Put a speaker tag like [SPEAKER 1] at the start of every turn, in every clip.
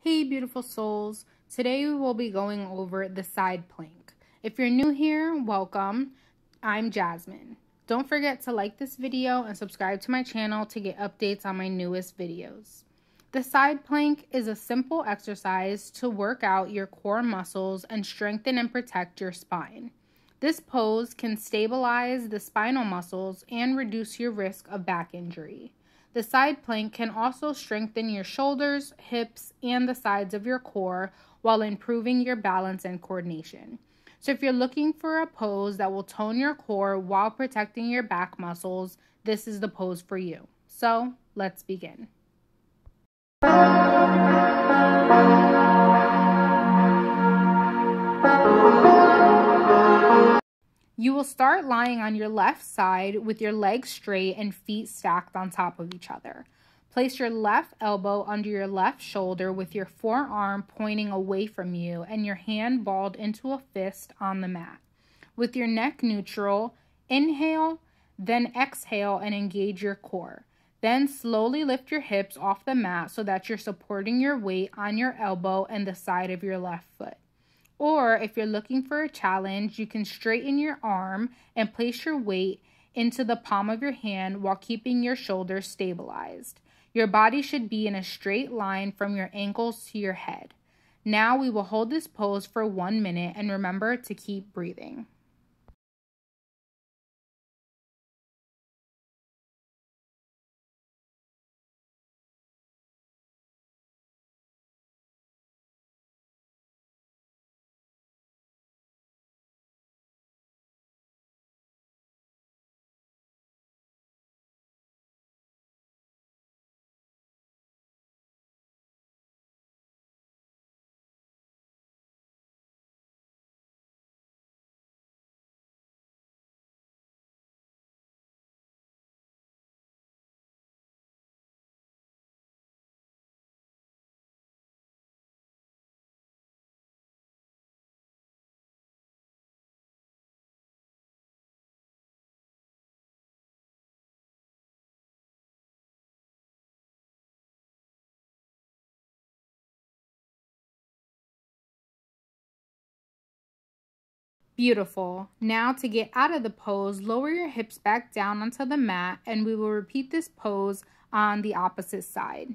[SPEAKER 1] Hey beautiful souls, today we will be going over the side plank. If you're new here, welcome. I'm Jasmine. Don't forget to like this video and subscribe to my channel to get updates on my newest videos. The side plank is a simple exercise to work out your core muscles and strengthen and protect your spine. This pose can stabilize the spinal muscles and reduce your risk of back injury. The side plank can also strengthen your shoulders, hips, and the sides of your core while improving your balance and coordination. So if you're looking for a pose that will tone your core while protecting your back muscles, this is the pose for you. So let's begin. You will start lying on your left side with your legs straight and feet stacked on top of each other. Place your left elbow under your left shoulder with your forearm pointing away from you and your hand balled into a fist on the mat. With your neck neutral, inhale, then exhale and engage your core. Then slowly lift your hips off the mat so that you're supporting your weight on your elbow and the side of your left foot. Or if you're looking for a challenge, you can straighten your arm and place your weight into the palm of your hand while keeping your shoulders stabilized. Your body should be in a straight line from your ankles to your head. Now we will hold this pose for 1 minute and remember to keep breathing. Beautiful. Now to get out of the pose, lower your hips back down onto the mat and we will repeat this pose on the opposite side.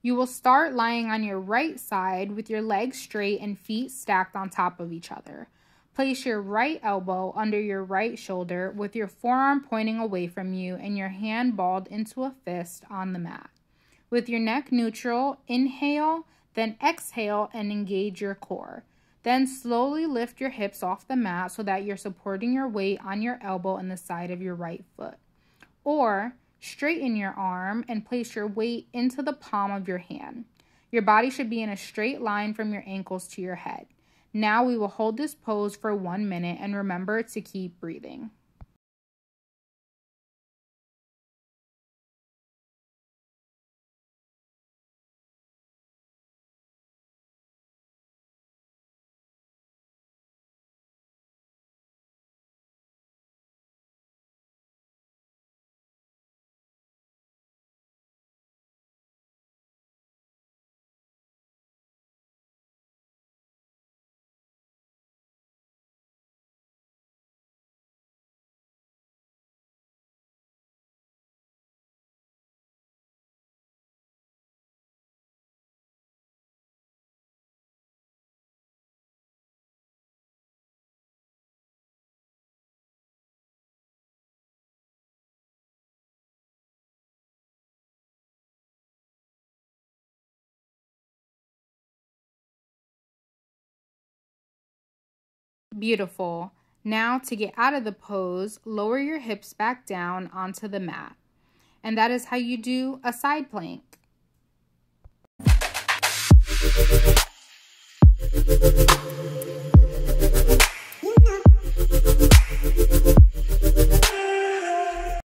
[SPEAKER 1] You will start lying on your right side with your legs straight and feet stacked on top of each other. Place your right elbow under your right shoulder with your forearm pointing away from you and your hand balled into a fist on the mat. With your neck neutral, inhale, then exhale and engage your core. Then slowly lift your hips off the mat so that you're supporting your weight on your elbow and the side of your right foot. Or straighten your arm and place your weight into the palm of your hand. Your body should be in a straight line from your ankles to your head. Now we will hold this pose for 1 minute and remember to keep breathing. Beautiful. Now to get out of the pose, lower your hips back down onto the mat. And that is how you do a side plank.